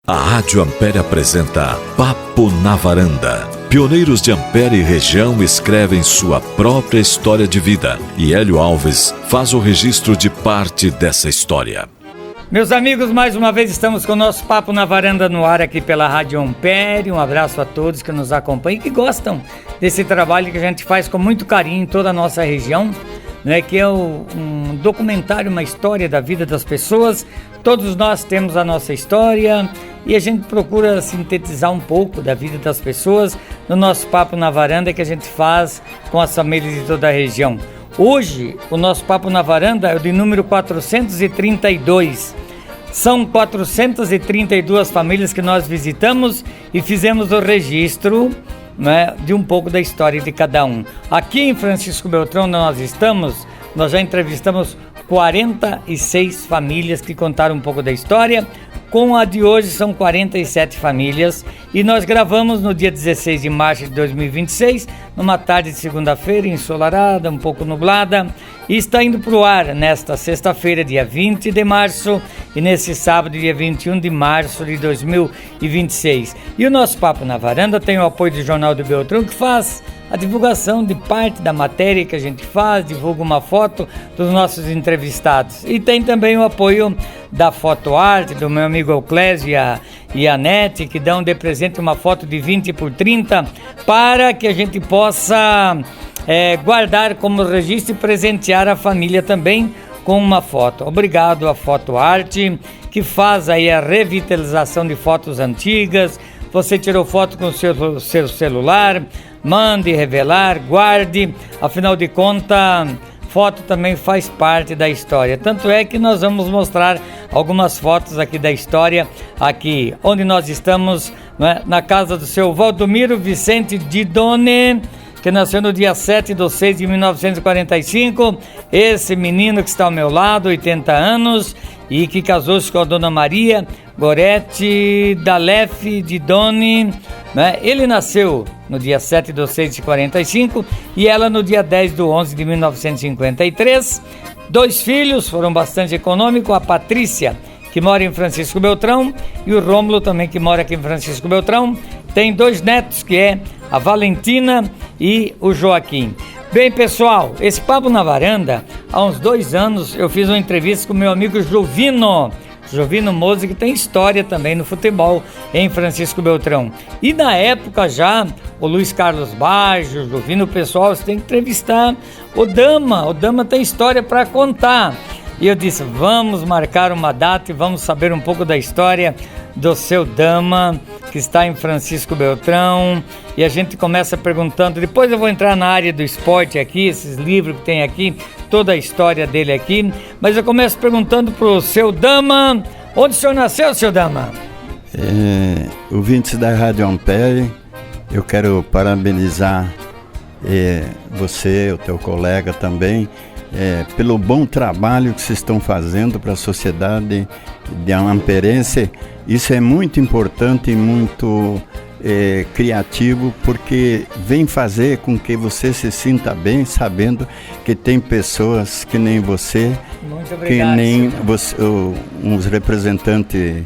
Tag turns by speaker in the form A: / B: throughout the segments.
A: A Rádio Ampere apresenta Papo na Varanda. Pioneiros de Ampere e região escrevem sua própria história de vida e Hélio Alves faz o registro de parte dessa história.
B: Meus amigos, mais uma vez estamos com o nosso Papo na Varanda no ar aqui pela Rádio Ampere. Um abraço a todos que nos acompanham e que gostam desse trabalho que a gente faz com muito carinho em toda a nossa região, né, que é um documentário, uma história da vida das pessoas. Todos nós temos a nossa história e a gente procura sintetizar um pouco da vida das pessoas no nosso Papo na Varanda que a gente faz com as famílias de toda a região. Hoje, o nosso Papo na Varanda é o de número 432. São 432 famílias que nós visitamos e fizemos o registro, né, de um pouco da história de cada um. Aqui em Francisco Beltrão, onde nós já entrevistamos 46 famílias que contaram um pouco da história. Com a de hoje são 47 famílias e nós gravamos no dia 16 de março de 2026, numa tarde de segunda-feira ensolarada, um pouco nublada, e está indo para o ar nesta sexta-feira, dia 20 de março, e nesse sábado, dia 21 de março de 2026. E o nosso Papo na Varanda tem o apoio do Jornal do Beltrão, que faz a divulgação de parte da matéria que a gente faz, divulga uma foto dos nossos entrevistados. E tem também o apoio da Foto Arte, do meu amigo Euclésio e a Nete, que dão de presente uma foto de 20 por 30 para que a gente possa guardar como registro e presentear a família também com uma foto. Obrigado à Foto Arte, que faz aí a revitalização de fotos antigas. Você tirou foto com o seu celular, mande revelar, guarde, afinal de contas, foto também faz parte da história. Tanto é que nós vamos mostrar algumas fotos aqui da história, aqui onde nós estamos, né, na casa do seu Valdomiro Vicente Didone, que nasceu no dia 7/6/1945, esse menino que está ao meu lado, 80 anos, e que casou-se com a dona Maria Goretti Dalef Didone, né? Ele nasceu no dia 7/6/45 e ela no dia 10/11/1953. 2 filhos, foram bastante econômicos, a Patrícia, que mora em Francisco Beltrão, e o Rômulo também, que mora aqui em Francisco Beltrão. Tem 2 netos, que é a Valentina e o Joaquim. Bem, pessoal, esse Papo na Varanda, há uns 2 anos eu fiz uma entrevista com meu amigo Jovino Moza, que tem história também no futebol em Francisco Beltrão. E na época já, o Luiz Carlos Baggio, o Jovino, pessoal, você tem que entrevistar o Dama tem história para contar. E eu disse, vamos marcar uma data e vamos saber um pouco da história do seu Dama, que está em Francisco Beltrão. E a gente começa perguntando, depois eu vou entrar na área do esporte aqui, esses livros que tem aqui, toda a história dele aqui. Mas eu começo perguntando pro seu Dama, onde o senhor nasceu, seu Dama?
C: Ouvintes da Rádio Ampere, eu quero parabenizar você, o teu colega também, pelo bom trabalho que vocês estão fazendo para a sociedade de amperense. Isso é muito importante e muito criativo, porque vem fazer com que você se sinta bem, sabendo que tem pessoas que nem você, que nem você, uns representantes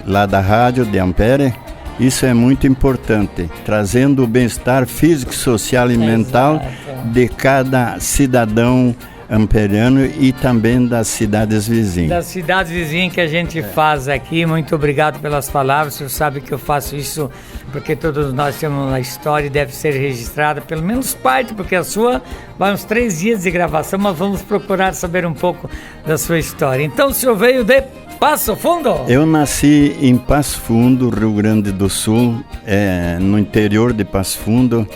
C: lá da rádio de Ampere. Isso é muito importante, trazendo o bem-estar físico, social e mental de cada cidadão amperiano e também das cidades vizinhas. Das
B: cidades vizinhas que a gente faz aqui. Muito obrigado pelas palavras. O senhor sabe que eu faço isso porque todos nós temos uma história e deve ser registrada, pelo menos parte, porque a sua vai uns 3 dias de gravação, mas vamos procurar saber um pouco da sua história. Então o senhor veio de Passo Fundo? Eu nasci em Passo Fundo, Rio Grande do Sul, no interior de Passo Fundo.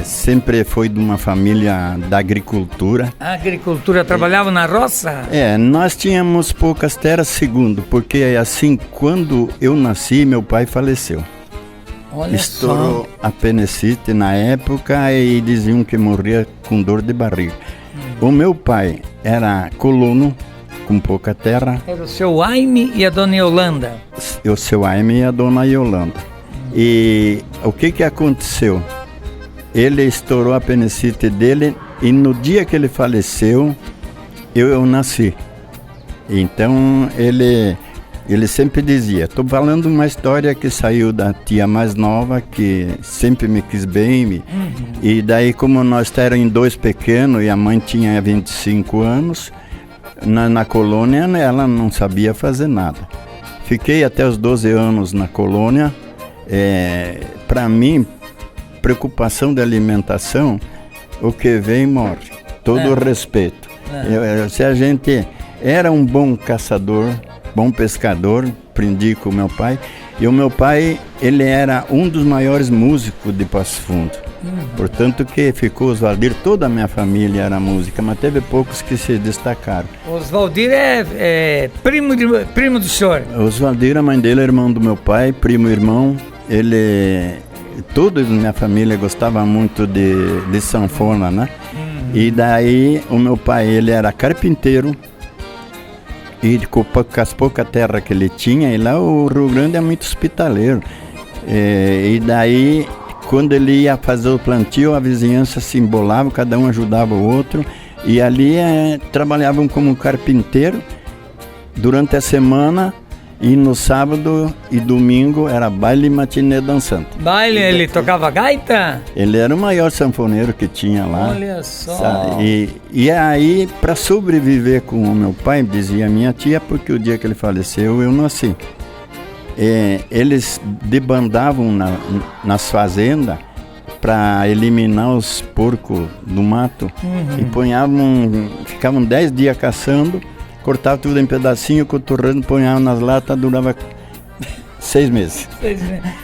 B: Sempre foi de uma família da agricultura. A agricultura, trabalhava na roça?
C: Nós tínhamos poucas terras, segundo, porque assim, quando eu nasci, meu pai faleceu.
B: Olha,
C: estourou a apendicite na época e diziam que morria com dor de barriga. O meu pai era colono, com pouca terra.
B: Era o seu Aime e a dona Yolanda?
C: O seu Aime e a dona Yolanda. E o que aconteceu? Ele estourou a apendicite dele e no dia que ele faleceu, eu nasci. Então ele Ele sempre dizia, estou falando uma história que saiu da tia mais nova, que sempre me quis bem. E daí, como nós éramos em 2 pequenos e a mãe tinha 25 anos, na colônia ela não sabia fazer nada. Fiquei até os 12 anos na colônia. Para mim, preocupação de alimentação, o que vem morre. Todo o respeito. Se a gente era um bom caçador, bom pescador, aprendi com o meu pai. E o meu pai, ele era um dos maiores músicos de Passo Fundo. Portanto que ficou Oswaldir, toda a minha família era música, mas teve poucos que se destacaram.
B: Oswaldir é primo do senhor?
C: Oswaldir, a mãe dele é irmão do meu pai, primo irmão. Toda a minha família gostava muito de sanfona, né? E daí o meu pai, ele era carpinteiro. E com as poucas terras que ele tinha, e lá o Rio Grande é muito hospitaleiro. E daí, quando ele ia fazer o plantio, a vizinhança se embolava, cada um ajudava o outro. E ali trabalhavam como carpinteiro durante a semana, e no sábado e domingo era baile, matinê, dançante.
B: Baile, ele tocava gaita?
C: Ele era o maior sanfoneiro que tinha lá.
B: Olha só.
C: E aí, para sobreviver com o meu pai, dizia minha tia, porque o dia que ele faleceu eu nasci. Eles debandavam nas fazendas para eliminar os porcos do mato. E ficavam 10 dias caçando, cortava tudo em pedacinho, coturrando, ponhava nas latas, durava 6 meses.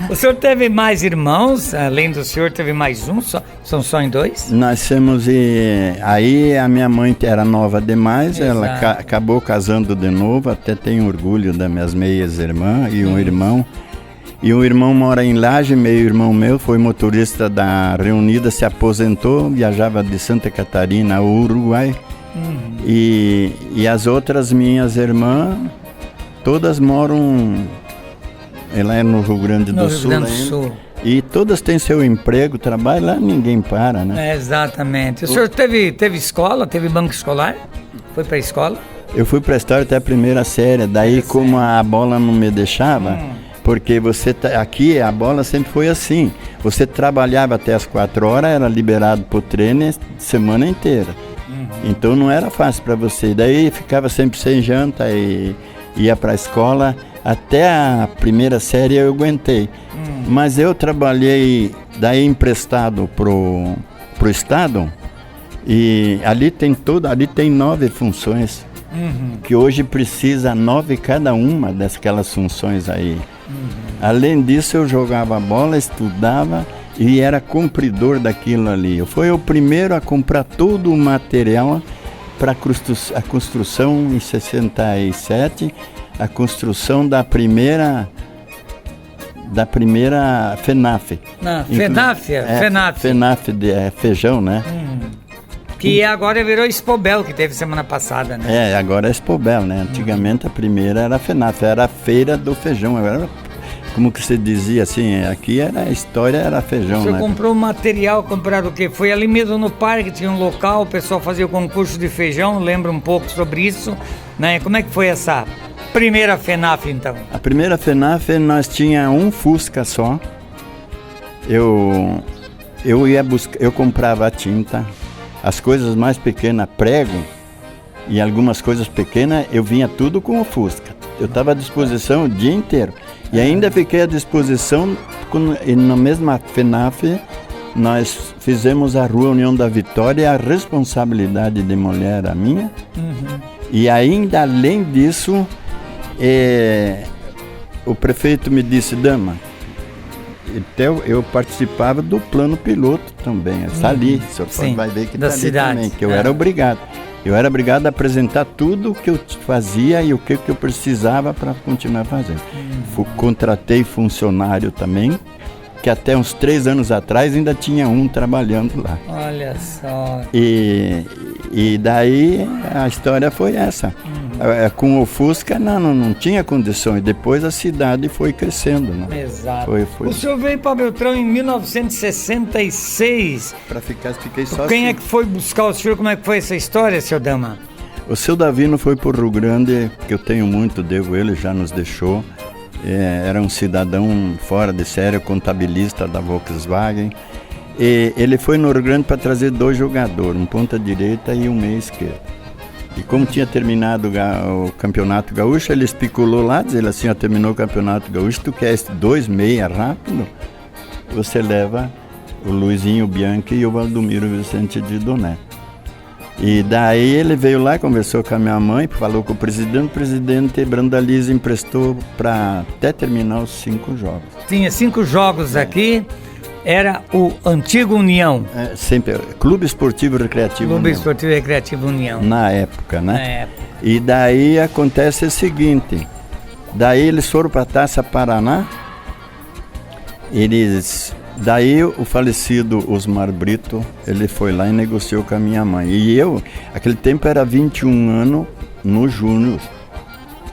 B: O senhor teve mais irmãos? Além do senhor, teve mais um? São só em 2?
C: Nós temos... Aí a minha mãe era nova demais. Exato. Ela acabou casando de novo. Até tenho orgulho das minhas meias irmãs e um irmão. E um irmão mora em Laje, meio irmão meu, foi motorista da Reunida, se aposentou, viajava de Santa Catarina ao Uruguai. E as outras minhas irmãs, todas moram... Ela é no Rio Grande do Sul ainda. E todas têm seu emprego, trabalho, lá ninguém para, né?
B: Exatamente. O senhor teve escola, teve banco escolar? Foi para a escola?
C: Eu fui para a história até a primeira série, daí como a bola não me deixava, porque aqui a bola sempre foi assim, você trabalhava até as 4 horas, era liberado para o treino semana inteira. Então não era fácil para você, daí ficava sempre sem janta e ia para a escola. Até a primeira série eu aguentei, mas eu trabalhei daí emprestado pro estado, e ali tem 9 funções, que hoje precisa 9 cada uma daquelas funções aí. Além disso eu jogava bola, estudava e era cumpridor daquilo ali. Eu fui o primeiro a comprar todo o material para a construção em 67, a construção da primeira FENAF. FENAF de feijão, né?
B: Que agora virou Expobel, que teve semana passada, né?
C: Agora é Expobel, né? Antigamente a primeira era a FENAF, era a feira do feijão. Agora, como que se dizia assim, aqui a história era feijão, né?
B: Você comprou material, compraram o quê? Foi ali mesmo no parque, tinha um local, o pessoal fazia o concurso de feijão, lembra um pouco sobre isso, né? Como é que foi essa primeira FENAF, então?
C: A primeira FENAF, nós tinha um Fusca só. Eu ia buscar, eu comprava a tinta, as coisas mais pequenas, prego, e algumas coisas pequenas, eu vinha tudo com o Fusca. Eu estava à disposição o dia inteiro. E ainda fiquei à disposição, na mesma FENAF, nós fizemos a Rua União da Vitória, a responsabilidade de mulher a minha. E ainda além disso, o prefeito me disse, dama, então eu participava do plano piloto também, está ali, o senhor vai ver que está ali também, que eu era obrigado. Eu era obrigado a apresentar tudo o que eu fazia e o que eu precisava para continuar fazendo. Contratei funcionário também, que até uns 3 anos atrás ainda tinha um trabalhando lá.
B: Olha só.
C: E daí a história foi essa. Com o Fusca não tinha condições. Depois a cidade foi crescendo, né?
B: Exato. O senhor veio para Beltrão em 1966.
C: Fiquei só
B: Quem é que foi buscar o senhor? Como é que foi essa história, seu Dama?
C: O seu Davino foi para o Rio Grande, que eu tenho muito, devo ele, já nos deixou. Era um cidadão fora de série, contabilista da Volkswagen. E ele foi no Rio Grande para trazer 2 jogadores, um ponta direita e um meia esquerda. E como tinha terminado o Campeonato Gaúcho, ele especulou lá, dizendo assim, terminou o Campeonato Gaúcho, tu quer 2 meia rápido? Você leva o Luizinho Bianchi e o Valdomiro Vicente de Doné. E daí ele veio lá, conversou com a minha mãe, falou com o presidente Brandalize emprestou para até terminar os 5 jogos.
B: Tinha 5 jogos aqui, era o antigo União.
C: Sempre, Clube Esportivo Recreativo
B: Clube
C: União.
B: Esportivo Recreativo União.
C: Na época, né?
B: Na época.
C: E daí acontece o seguinte, daí eles foram para a Taça Paraná, daí o falecido Osmar Brito, ele foi lá e negociou com a minha mãe. E eu, aquele tempo era 21 anos no Júnior.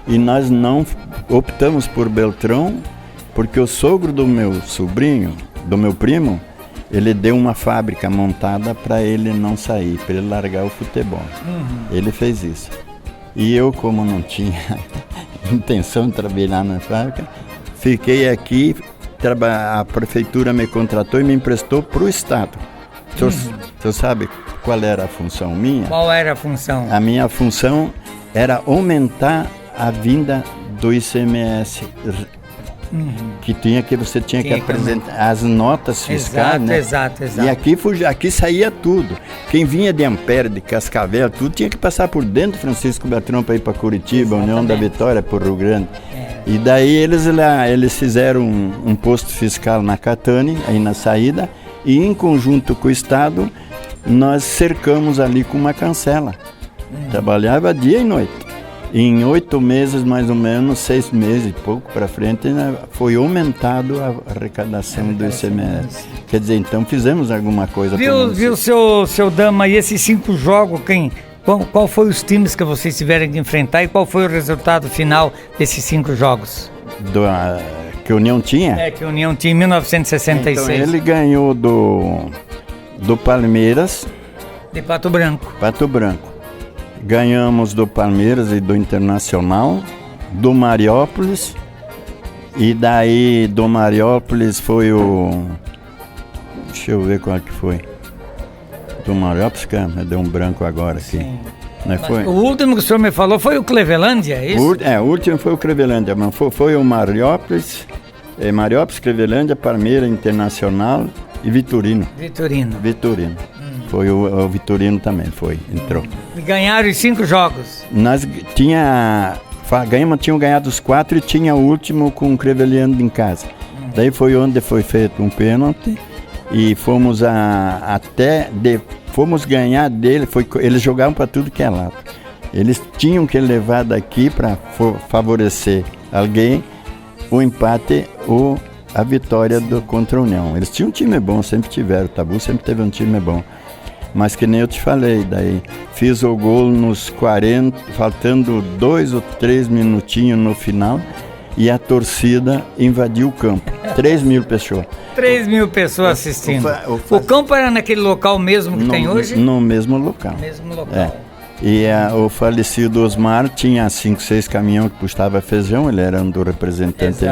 C: E nós não optamos por Beltrão, porque o sogro do meu sobrinho, do meu primo, ele deu uma fábrica montada para ele não sair, para ele largar o futebol. Ele fez isso. E eu, como não tinha intenção de trabalhar na fábrica, fiquei aqui. A prefeitura me contratou e me emprestou para o Estado. O senhor sabe qual era a função minha?
B: Qual era a função?
C: A minha função era aumentar a vinda do ICMS, que você tinha que apresentar as notas fiscais.
B: Exato.
C: E aqui saía tudo. Quem vinha de Ampere, de Cascavel, tudo tinha que passar por dentro do Francisco Beltrão para ir para Curitiba, União da Vitória, para o Rio Grande. E daí eles fizeram um posto fiscal na Catane, aí na saída, e em conjunto com o Estado, nós cercamos ali com uma cancela. Trabalhava dia e noite. Em 8 meses, mais ou menos, 6 meses e pouco para frente, né, foi aumentado a arrecadação do ICMS. Quer dizer, então fizemos alguma coisa.
B: Viu seu Dama, e esses 5 jogos, qual foi os times que vocês tiveram que enfrentar e qual foi o resultado final desses 5 jogos?
C: Que a União tinha?
B: Que a União tinha em 1966.
C: Então ele ganhou do Palmeiras.
B: De Pato Branco.
C: Ganhamos do Palmeiras e do Internacional, do Mariópolis, e daí do Mariópolis foi deixa eu ver qual que foi. Do Mariópolis, me deu um branco agora aqui. Não foi?
B: O último que o senhor me falou foi o Clevelândia, é isso?
C: O último foi o Clevelândia, mas foi o Mariópolis, Clevelândia, Palmeiras, Internacional e Vitorino. Foi o Vitorino também, entrou.
B: E ganharam os 5 jogos?
C: Nós tinham ganhado os 4 e tinha o último com o Creveliano em casa. Daí foi onde foi feito um pênalti e fomos fomos ganhar dele, eles jogavam para tudo que é lado. Eles tinham que levar daqui para favorecer alguém o empate ou a vitória contra a União. Eles tinham um time bom, sempre tiveram, o Tabu sempre teve um time bom. Mas que nem eu te falei, daí fiz o gol nos 40, faltando 2 ou 3 minutinhos no final, e a torcida invadiu o campo. 3.000 pessoas.
B: 3.000 pessoas assistindo. O campo era naquele local mesmo que tem hoje?
C: No mesmo local. E o falecido Osmar tinha 5, 6 caminhões que puxava feijão, ele era um do representante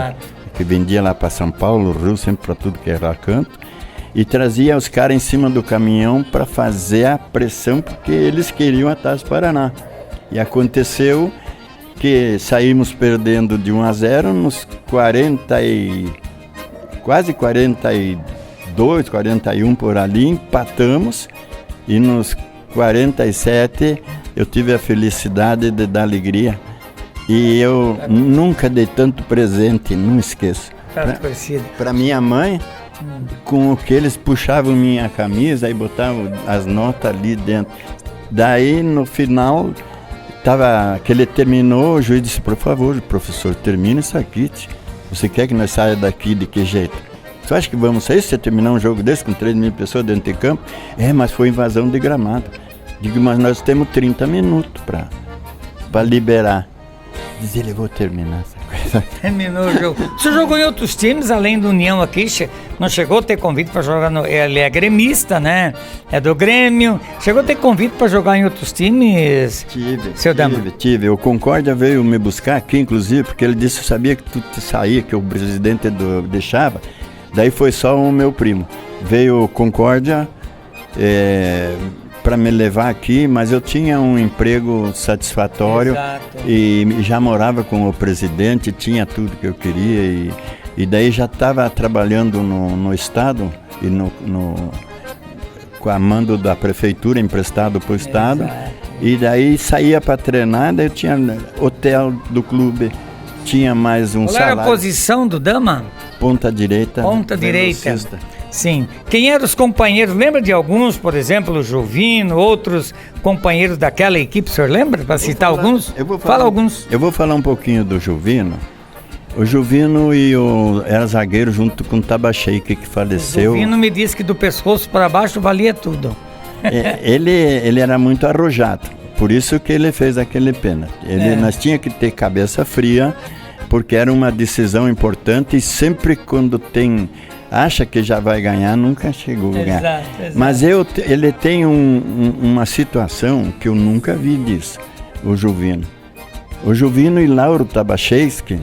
C: que vendia lá para São Paulo, Rio, sempre para tudo que era canto. E trazia os caras em cima do caminhão para fazer a pressão, porque eles queriam a Taça Paraná. E aconteceu que saímos perdendo de 1-0 nos quase 42, 41 por ali, empatamos, e nos 47 eu tive a felicidade de dar alegria. E eu nunca dei tanto presente, não esqueço. Para minha mãe, com o que eles puxavam minha camisa e botavam as notas ali dentro. Daí no final, que ele terminou, o juiz disse: por favor, professor, termina isso aqui. Você quer que nós saia daqui de que jeito? Você acha que vamos sair se você terminar um jogo desse com 3.000 pessoas dentro de campo? Mas foi invasão de gramado. Digo, mas nós temos 30 minutos para liberar. Diz ele: vou terminar essa coisa.
B: Terminou o jogo. Você jogou em outros times, além do União aqui? Não chegou a ter convite para jogar no... Ele é gremista, né? É do Grêmio. Chegou a ter convite para jogar em outros times?
C: Tive. O Concórdia veio me buscar aqui, inclusive, porque ele disse que sabia que tu saía, que o presidente deixava. Daí foi só o meu primo. Veio o Concórdia para me levar aqui, mas eu tinha um emprego satisfatório.
B: Exato.
C: E já morava com o presidente, tinha tudo que eu queria e daí já estava trabalhando no estado e com a mando da prefeitura, emprestado para o estado.
B: Exato.
C: E daí saía para treinar, daí eu tinha hotel do clube, tinha mais um
B: Qual
C: salário.
B: era a posição do Dama?
C: Ponta direita.
B: Ponta direita.
C: Velocista.
B: Sim. Quem eram os companheiros? Lembra de alguns, por exemplo, o Juvino, outros companheiros daquela equipe? O senhor lembra? Para citar alguns? Fala alguns.
C: Eu vou falar um pouquinho do Juvino. O Juvino era zagueiro junto com o Tabacheque, que faleceu.
B: O Juvino me disse que do pescoço para baixo valia tudo.
C: Ele era muito arrojado, por isso que ele fez aquele pênalti. Nós tínhamos que ter cabeça fria, porque era uma decisão importante e sempre quando acha que já vai ganhar, nunca chegou a ganhar.
B: Exato.
C: Mas ele tem uma situação que eu nunca vi disso, o Juvino. O Juvino e Lauro Tabacheski,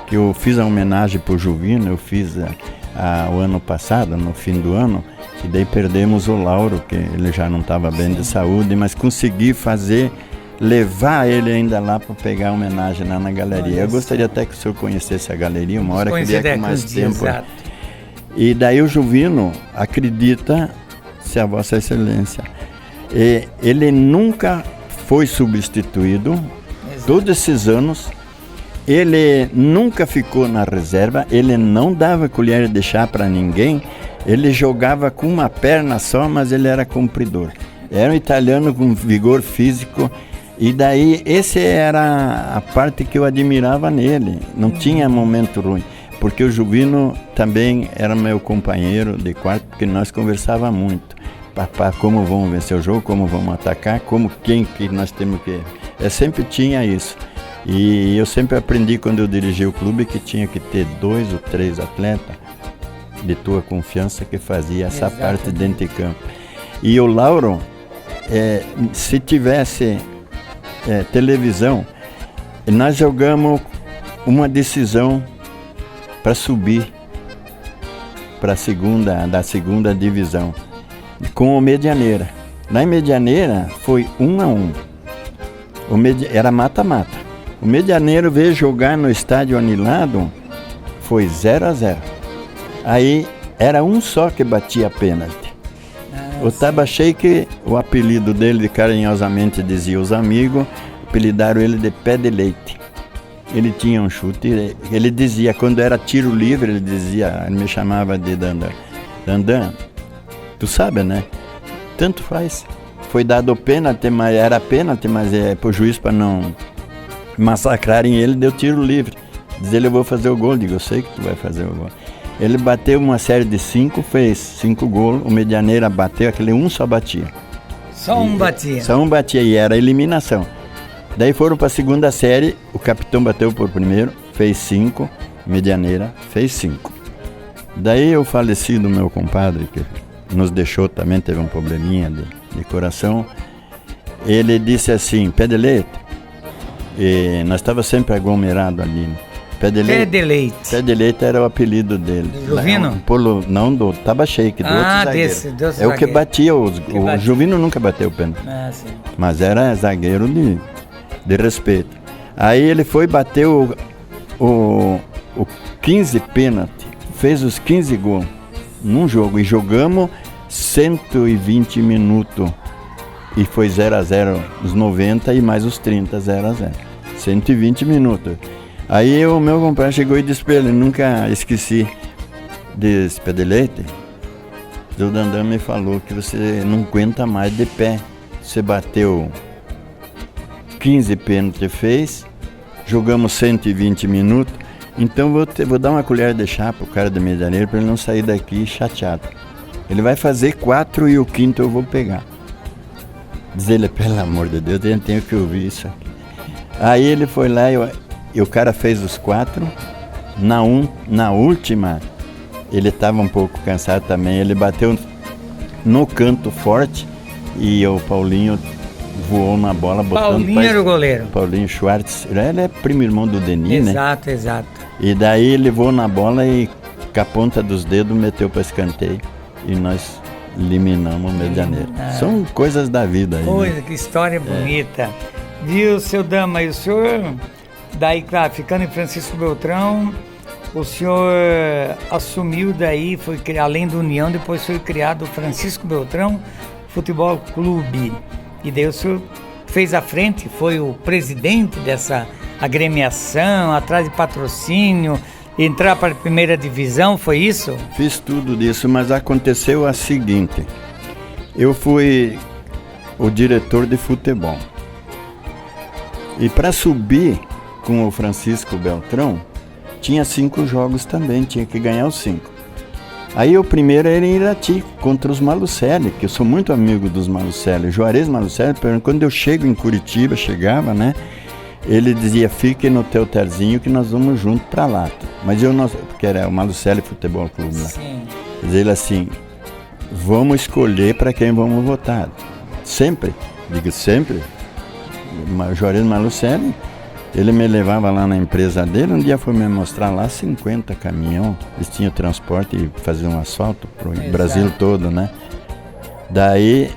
C: que eu fiz a homenagem para o Juvino, eu fiz o ano passado, no fim do ano, e daí perdemos o Lauro, que ele já não estava bem de saúde, mas consegui levar ele ainda lá para pegar a homenagem lá na galeria. Eu gostaria até que o senhor conhecesse a galeria, uma hora que vier com mais tempo.
B: Exato.
C: E daí o Juvino acredita, se a Vossa Excelência, ele nunca foi substituído. Exato. Todos esses anos, ele nunca ficou na reserva, ele não dava colher de chá para ninguém, ele jogava com uma perna só, mas ele era compridor. Era um italiano com vigor físico, e daí essa era a parte que eu admirava nele, não tinha momento ruim, porque o Juvino também era meu companheiro de quarto, porque nós conversávamos muito, como vamos vencer o jogo, como vamos atacar, quem que nós temos que... sempre tinha isso. E eu sempre aprendi quando eu dirigi o clube que tinha que ter 2 ou 3 atletas de tua confiança que fazia essa
B: Exatamente.
C: parte dentro de campo. E o Lauro, se tivesse televisão, nós jogamos uma decisão para subir para da segunda divisão com o Medianeira. Na Medianeira foi 1-1. Era mata-mata. O Medianeiro veio jogar no estádio anilado, foi 0-0. Aí era um só que batia pênalti. O Tabacheque, o apelido dele, carinhosamente dizia os amigos, apelidaram ele de pé de leite. Ele tinha um chute, ele dizia, quando era tiro livre, ele me chamava de Dandan. Dandan, tu sabe, né? Tanto faz. Foi dado o pênalti, mas era pênalti, mas pro juiz para não massacrarem ele, deu tiro livre. Diz ele, eu vou fazer o gol. Digo, eu sei que tu vai fazer o gol. Ele bateu uma série de 5, fez 5 gols. O Medianeira bateu, aquele um só batia.
B: Só um batia.
C: Só um batia e era eliminação. Daí foram para a segunda série, o capitão bateu por primeiro, fez 5, Medianeira fez 5. Daí o falecido meu compadre, que nos deixou também, teve um probleminha de coração, ele disse assim, pé de leite, e nós estávamos sempre aglomerados ali, né? Pé de leite. Pé de leite era o apelido dele.
B: Do Juvino?
C: Não, do Tabacheque, do outro zagueiro.
B: Desse
C: é o que batia, o Juvino nunca bateu o pênalti.
B: Sim.
C: Mas era zagueiro de respeito. Aí ele foi, bateu o 15 pênalti, fez os 15 gols num jogo, e jogamos 120 minutos, e foi 0-0 os 90 e mais os 30, 0-0, 120 minutos. Aí o meu compadre chegou e disse para ele, nunca esqueci desse pé de leite, o Dandan me falou que você não aguenta mais de pé, você bateu 15 pênaltis, fez, jogamos 120 minutos, então vou dar uma colher de chá pro cara do Medianeiro para ele não sair daqui chateado. Ele vai fazer 4 e o 5º eu vou pegar. Diz ele, pelo amor de Deus, eu tenho que ouvir isso aqui. Aí ele foi lá, e o cara fez os 4. Na última, ele estava um pouco cansado também, ele bateu no canto forte e o Paulinho voou na bola.
B: Paulinho era o goleiro.
C: Paulinho Schwartz, ele é primo irmão do Denis, né?
B: Exato.
C: E daí ele voou na bola e com a ponta dos dedos meteu para escanteio e nós eliminamos o Rio de Janeiro. São coisas da vida aí.
B: Né? Que história bonita. Viu, seu Dama, e o senhor, daí, claro, ficando em Francisco Beltrão, o senhor assumiu daí, além da União, depois foi criado o Francisco Beltrão Futebol Clube. E daí o senhor fez à frente, foi o presidente dessa agremiação, atrás de patrocínio, entrar para a primeira divisão, foi isso?
C: Fiz tudo disso, mas aconteceu a seguinte, eu fui o diretor de futebol. E para subir com o Francisco Beltrão, tinha 5 jogos também, tinha que ganhar os 5. Aí o primeiro era em Irati, contra os Malucelli, que eu sou muito amigo dos Malucelli. Juarez Malucelli, quando eu chego em Curitiba, chegava, né? Ele dizia, fique no teu terzinho que nós vamos junto para lá. Mas eu não, porque era o Malucelli Futebol Clube lá.
B: Sim.
C: Diz ele assim, vamos escolher para quem vamos votar. Sempre, digo sempre, Juarez Malucelli, ele me levava lá na empresa dele, um dia foi me mostrar lá 50 caminhões, eles tinham transporte e faziam um asfalto pro Brasil todo, né? Daí,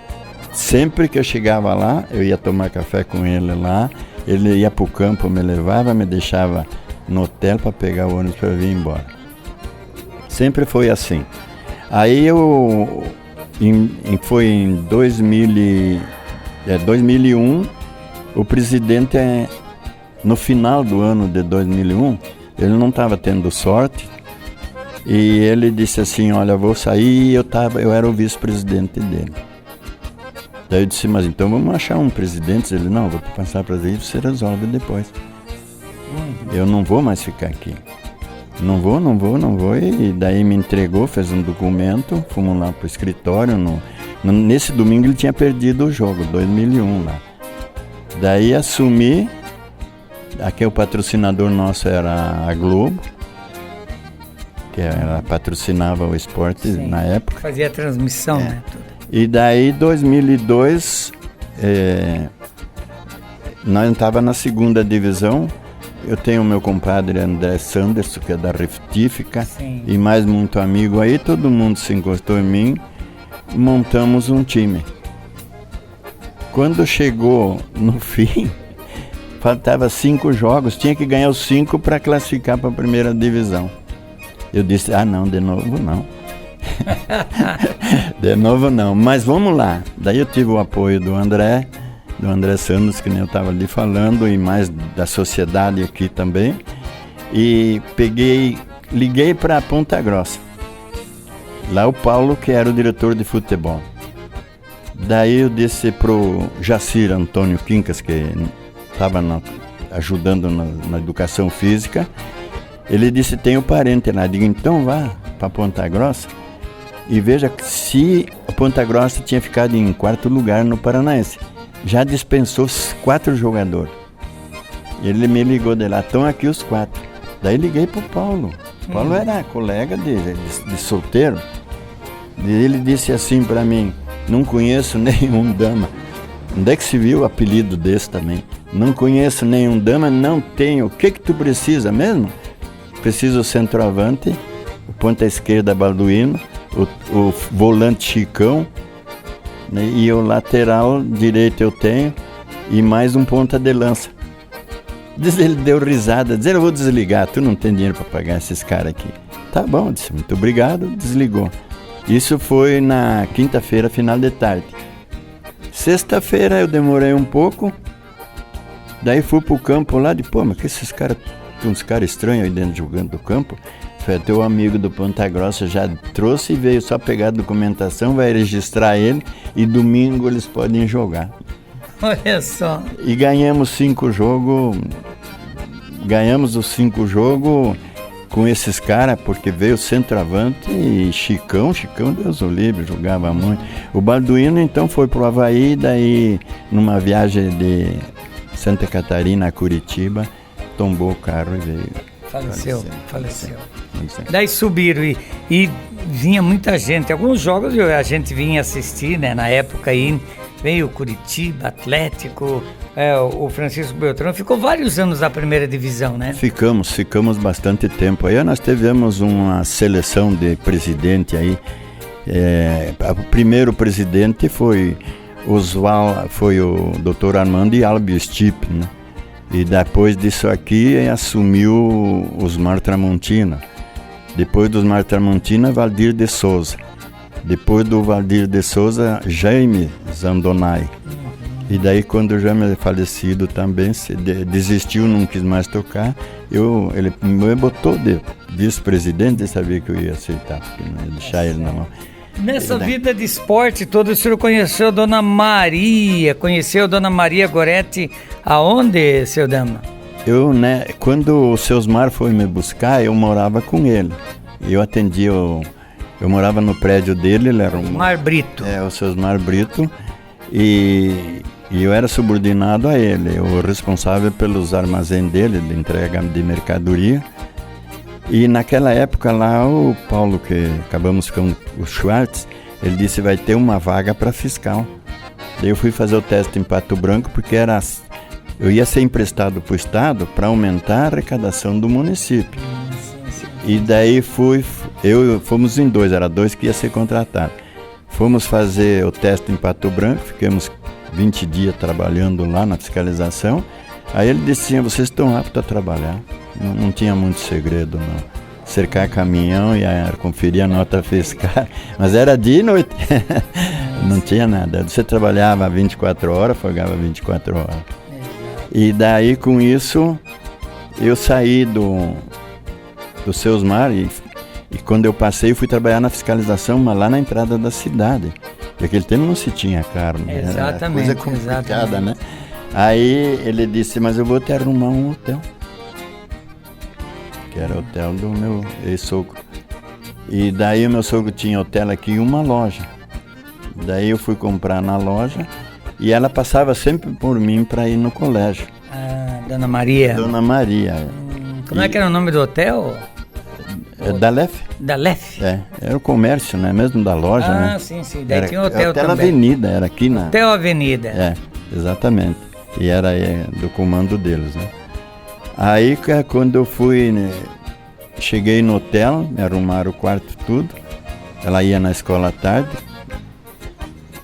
C: sempre que eu chegava lá, eu ia tomar café com ele lá, ele ia pro campo, me levava, me deixava no hotel para pegar o ônibus para vir embora. Sempre foi assim. Aí foi em 2001, o presidente, no final do ano de 2001, ele não estava tendo sorte e ele disse assim, olha, eu vou sair, eu era o vice-presidente dele. Daí eu disse, mas então vamos achar um presidente. Ele, não, vou te passar para aí, você resolve depois. Eu não vou mais ficar aqui. Não vou. E daí me entregou, fez um documento, fomos lá pro escritório. Nesse domingo ele tinha perdido o jogo, 2001 lá. Daí assumi, aqui o patrocinador nosso era a Globo, que ela patrocinava o esporte. Sim, na época.
B: Fazia a transmissão, né?
C: E daí, 2002, nós estávamos na segunda divisão. Eu tenho o meu compadre André Sanderson, que é da Retífica, e mais muito amigo aí, todo mundo se encostou em mim, montamos um time. Quando chegou no fim, faltava 5 jogos, tinha que ganhar os 5 para classificar para a primeira divisão. Eu disse, não, de novo não. De novo não, mas vamos lá. Daí eu tive o apoio do André Santos, que nem eu estava ali falando, e mais da sociedade aqui também. E liguei para Ponta Grossa. Lá o Paulo, que era o diretor de futebol. Daí eu disse pro Jacir Antônio Quincas, que estava ajudando na educação física, ele disse, tem um parente lá. Eu digo, então vá para Ponta Grossa e veja se a Ponta Grossa tinha ficado em 4º lugar no Paranaense. Já dispensou 4 jogadores. Ele me ligou de lá, estão aqui os 4. Daí liguei pro Paulo. O Paulo era colega de solteiro. Ele disse assim para mim, não conheço nenhum dama. Onde é que se viu o apelido desse também? Não conheço nenhum dama, não tenho. O que tu precisa mesmo? Preciso o centroavante, o ponta esquerda Balduino, o volante Chicão, né, e o lateral direito eu tenho, e mais um ponta de lança. Ele deu risada, disse, eu vou desligar, tu não tem dinheiro para pagar esses caras aqui. Tá bom, disse, muito obrigado, desligou. Isso foi na quinta-feira, final de tarde. Sexta-feira eu demorei um pouco, daí fui pro campo lá, mas que esses caras, tem uns caras estranhos aí dentro jogando do campo. Foi até o amigo do Ponta Grossa já trouxe e veio só pegar a documentação, vai registrar ele e domingo eles podem jogar.
B: Olha só.
C: E ganhamos 5 jogos, ganhamos os 5 jogos com esses caras, porque veio o centroavante e Chicão, Deus o livre, jogava muito. O Balduino então foi pro Avaí, daí numa viagem de Santa Catarina a Curitiba, tombou o carro e veio.
B: Faleceu. Daí subiram e vinha muita gente. Alguns jogos a gente vinha assistir, né? Na época aí veio Curitiba, Atlético, o Francisco Beltrão. Ficou vários anos na primeira divisão, né?
C: Ficamos bastante tempo. Aí nós tivemos uma seleção de presidente aí. O primeiro presidente foi o Dr. Armando e Albio Stipe, né? E depois disso aqui assumiu Osmar Tramontina. Depois do Osmar Tramontina, Valdir de Souza. Depois do Valdir de Souza, Jaime Zandonai. E daí quando o Jaime é falecido também, desistiu, não quis mais tocar. Ele me botou de vice-presidente, eu sabia que eu ia aceitar, porque não ia deixar ele na mão.
B: Nessa vida de esporte todo, o senhor conheceu Dona Maria Goretti aonde, seu Dama?
C: Quando o seu Osmar foi me buscar, eu morava com ele. Eu atendia, eu morava no prédio dele, ele era
B: Osmar Brito.
C: O seu Osmar Brito, e eu era subordinado a ele, o responsável pelos armazéns dele, de entrega de mercadoria. E naquela época lá, o Paulo, que acabamos com o Schwartz, ele disse, vai ter uma vaga para fiscal. Daí eu fui fazer o teste em Pato Branco, porque eu ia ser emprestado para o Estado para aumentar a arrecadação do município. E daí fomos em dois, era dois que ia ser contratado. Fomos fazer o teste em Pato Branco, ficamos 20 dias trabalhando lá na fiscalização. Aí ele disse, vocês estão aptos a trabalhar. Não tinha muito segredo, não. Cercar caminhão e conferir a nota fiscal. Mas era dia e noite. Não tinha nada. Você trabalhava 24 horas, folgava 24 horas. E daí, com isso, eu saí do seu Osmar e quando eu passei, eu fui trabalhar na fiscalização, mas lá na entrada da cidade. Naquele tempo não se tinha carne.
B: Exatamente.
C: Era coisa complicada, né? Aí ele disse, mas eu vou te arrumar um hotel. Que era o hotel do meu ex-sogro. E daí o meu sogro tinha hotel aqui e uma loja. Daí eu fui comprar na loja e ela passava sempre por mim para ir no colégio.
B: Dona Maria.
C: Dona Maria.
B: Como é que era o nome do hotel?
C: Dalef.
B: Dalef?
C: Era o comércio, né? Mesmo da loja, né?
B: Sim. Daí tinha o hotel também.
C: Avenida, era aqui na...
B: Hotel Avenida.
C: Exatamente. E era do comando deles, né? Aí, quando eu fui, né, cheguei no hotel, me arrumaram o quarto tudo. Ela ia na escola à tarde.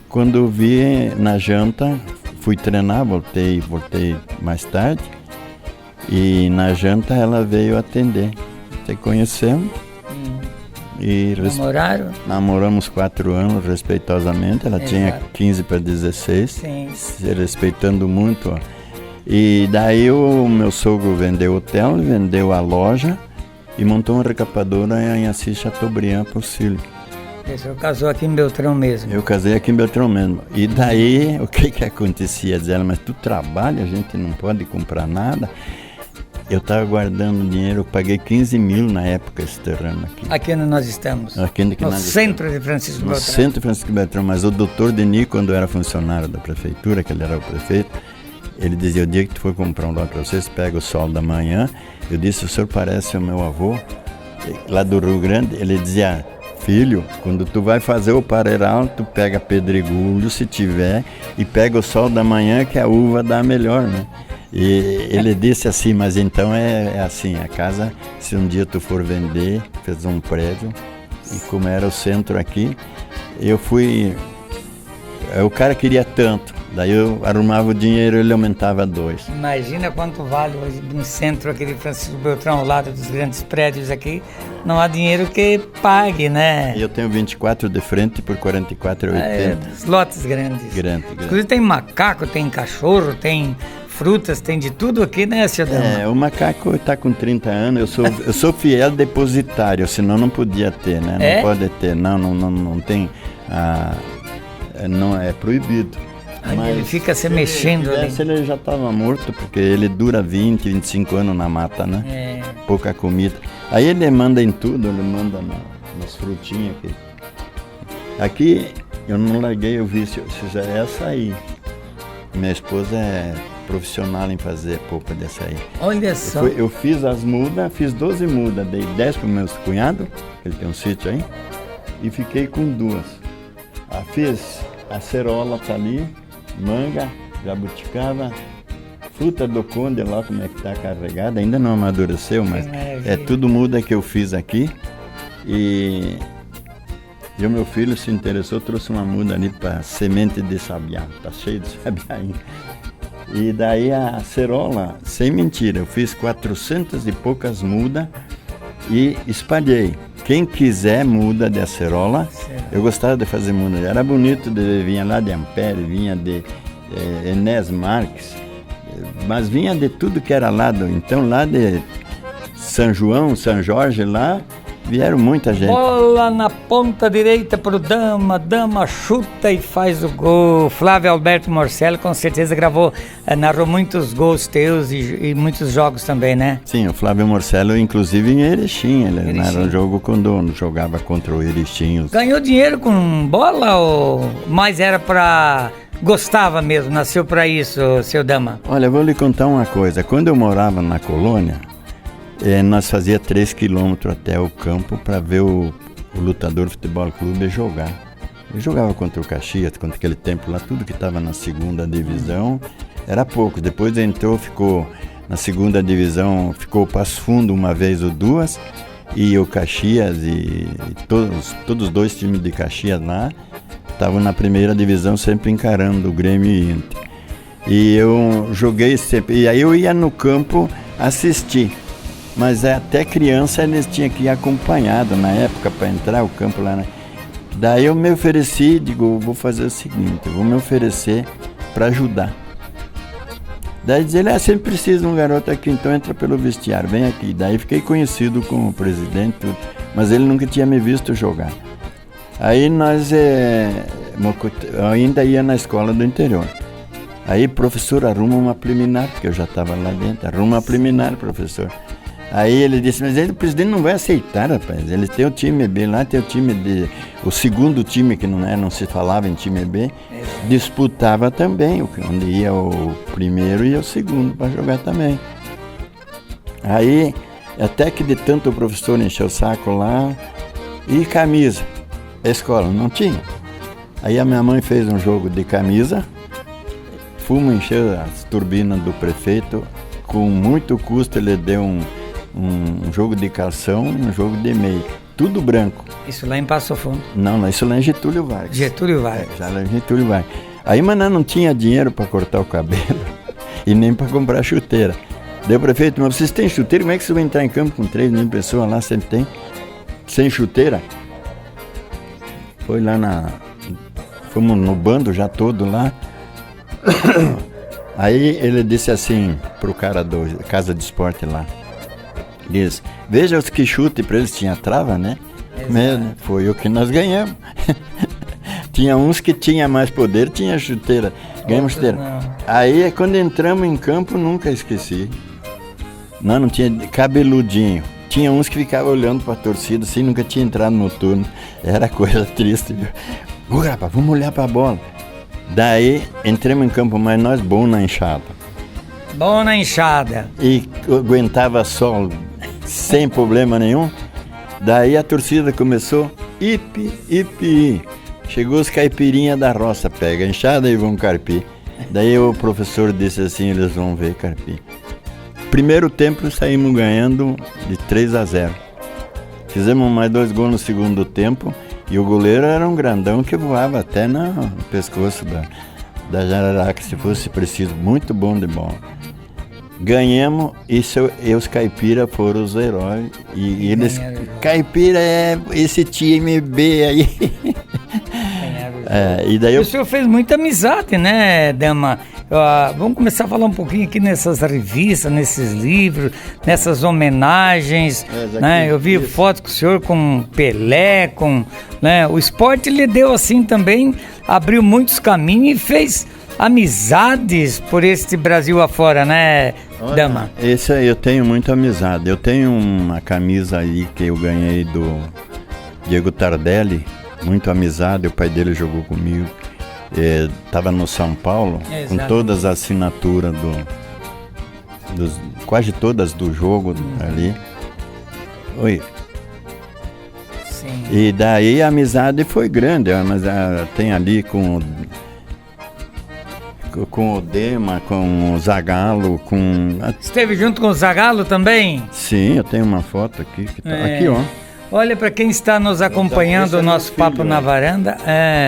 C: Quando eu vi na janta, fui treinar, voltei mais tarde. E na janta ela veio atender. Até conhecemos. E namoramos 4 anos respeitosamente. Ela tinha 15 para 16.
B: Sim.
C: Se respeitando muito, ó. E daí o meu sogro vendeu o hotel, vendeu a loja e montou uma recapadora em Assis Chateaubriand para o Cílio.
B: O senhor casou aqui em Beltrão mesmo?
C: Eu casei aqui em Beltrão mesmo. E daí, o que acontecia? Diz ela, mas tu trabalha, a gente não pode comprar nada. Eu estava guardando dinheiro, eu paguei 15 mil na época esse terreno aqui.
B: Aqui onde nós estamos?
C: No
B: centro de Francisco Beltrão.
C: No centro de Francisco Beltrão, mas o doutor Denis, quando era funcionário da prefeitura, que ele era o prefeito, ele dizia, o dia que tu for comprar um lote para vocês, pega o sol da manhã. Eu disse, o senhor parece o meu avô, lá do Rio Grande. Ele dizia, filho, quando tu vai fazer o pareiral, tu pega pedregulho, se tiver, e pega o sol da manhã, que a uva dá melhor, né? E ele disse assim, mas então é assim, a casa, se um dia tu for vender, fez um prédio, e como era o centro aqui, eu fui... O cara queria tanto, daí eu arrumava o dinheiro e ele aumentava 2.
B: Imagina quanto vale hoje no centro aqui de Francisco Beltrão, ao lado dos grandes prédios aqui. Não há dinheiro que pague, né?
C: E eu tenho 24 de frente por 44,80.
B: Lotes grandes.
C: Grande.
B: Inclusive tem macaco, tem cachorro, tem frutas, tem de tudo aqui, né, seu Dama?
C: O macaco está com 30 anos, eu sou fiel depositário, senão não podia ter, né? Não pode ter, não tem... não é proibido.
B: Mas ele fica se mexendo ali.
C: Ele já estava morto, porque ele dura 20, 25 anos na mata, né? Pouca comida. Aí ele manda em tudo, ele manda nas frutinhas aqui. Aqui eu não larguei o vício, é açaí. Minha esposa profissional em fazer polpa de açaí.
B: Olha só.
C: Eu fiz as mudas, fiz 12 mudas, dei 10 para o meu cunhado, que ele tem um sítio aí, e fiquei com 2. Fiz a cerola, tá ali, manga, jabuticaba, fruta do conde, lá como é que tá carregada, ainda não amadureceu, mas é tudo muda que eu fiz aqui. E o meu filho se interessou, trouxe uma muda ali para semente de sabiá, tá cheio de sabiá ainda. E daí a cerola, sem mentira, eu fiz 400 e poucas mudas e espalhei. Quem quiser muda de acerola, eu gostava de fazer muda, era bonito, vinha lá de Ampere, vinha de Enes Marques, mas vinha de tudo que era lá, então lá de São João, São Jorge lá, vieram muita gente.
B: Bola na ponta direita pro Dama, Dama chuta e faz o gol. Flávio Alberto Morcelli com certeza narrou muitos gols teus e muitos jogos também, né?
C: Sim, o Flávio Morcelli, inclusive em Erechim, ele narrou um jogo quando jogava contra o Erechim.
B: Ganhou dinheiro com bola ou mais era pra... Gostava mesmo, nasceu pra isso, seu Dama?
C: Olha, eu vou lhe contar uma coisa, quando eu morava na colônia, nós fazia 3 quilômetros até o campo para ver o Lutador Futebol Clube jogar. Eu jogava contra o Caxias, contra aquele tempo lá, tudo que estava na segunda divisão era pouco. Depois ficou na segunda divisão, ficou o Passo Fundo uma vez ou duas, e o Caxias e todos os 2 times de Caxias lá estavam na primeira divisão sempre encarando o Grêmio e Inter. E eu joguei sempre, e aí eu ia no campo assistir. Mas até criança eles tinham que ir acompanhado na época para entrar o campo lá. Daí eu me ofereci, digo, vou fazer o seguinte, eu vou me oferecer para ajudar. Daí diz ele, sempre precisa de um garoto aqui, então entra pelo vestiário, vem aqui. Daí fiquei conhecido como presidente, mas ele nunca tinha me visto jogar. Aí nós ainda ia na escola do interior. Aí o professor arruma uma preliminar, porque eu já estava lá dentro, arruma uma preliminar, professor. Aí ele disse, mas o presidente não vai aceitar, rapaz. Ele tem o time B lá, tem o segundo time, que não se falava em time B, disputava também, onde ia o primeiro e o segundo para jogar também. Aí, até que de tanto o professor encheu o saco lá, e camisa, a escola não tinha. Aí a minha mãe fez um jogo de camisa, fomos encher as turbinas do prefeito, com muito custo ele deu um jogo de calção e um jogo de meia, tudo branco.
B: Isso lá em Passo Fundo?
C: Não, isso lá em Getúlio Vargas.
B: Getúlio Vargas.
C: Já lá em Getúlio Vargas. Aí, mas não tinha dinheiro para cortar o cabelo e nem para comprar chuteira. Daí o prefeito, mas vocês têm chuteira? Como é que você vai entrar em campo com 3 mil pessoas lá, sempre tem? Sem chuteira? Foi lá fomos no bando já todo lá. Aí ele disse assim pro cara do Casa de Esporte lá, diz, veja os que chute, para eles tinha trava, né? Foi o que nós ganhamos. Tinha uns que tinha mais poder, tinha chuteira, ganhamos chuteira. Não. Aí quando entramos em campo, nunca esqueci. Não tinha cabeludinho. Tinha uns que ficavam olhando para a torcida, assim, nunca tinha entrado no turno. Era coisa triste, viu? Ô, rapaz, vamos olhar para a bola. Daí entramos em campo, mas nós bom na enxada.
B: Bom na enxada.
C: E aguentava sol sem problema nenhum. Daí a torcida começou, ipi, ipi. Chegou os caipirinhas da roça, pega a enxada e vão carpir. Daí o professor disse assim, eles vão ver carpir. Primeiro tempo saímos ganhando de 3-0. Fizemos mais 2 gols no segundo tempo. E o goleiro era um grandão que voava até no pescoço da jararaca, se fosse preciso, muito bom de bola. Ganhamos e os caipiras foram os heróis. E eles, caipira é esse time B aí. E daí
B: o senhor fez muita amizade, né, Dama? Vamos começar a falar um pouquinho aqui nessas revistas, nesses livros, nessas homenagens, né? Eu vi fotos com o senhor com Pelé, né? O esporte lhe deu assim também, abriu muitos caminhos e fez amizades por este Brasil afora, né, Dama?
C: Esse aí eu tenho muita amizade. Eu tenho uma camisa aí que eu ganhei do Diego Tardelli, muito amizade, o pai dele jogou comigo. estava no São Paulo,
B: Exato.
C: com todas as assinaturas quase todas do jogo ali. Oi.
B: Sim.
C: E daí a amizade foi grande, mas tem ali com o Dema, com o Zagallo,
B: Esteve junto com o Zagallo também?
C: Sim, eu tenho uma foto aqui. Aqui, ó.
B: Olha, para quem está nos acompanhando o nosso Papo na Varanda,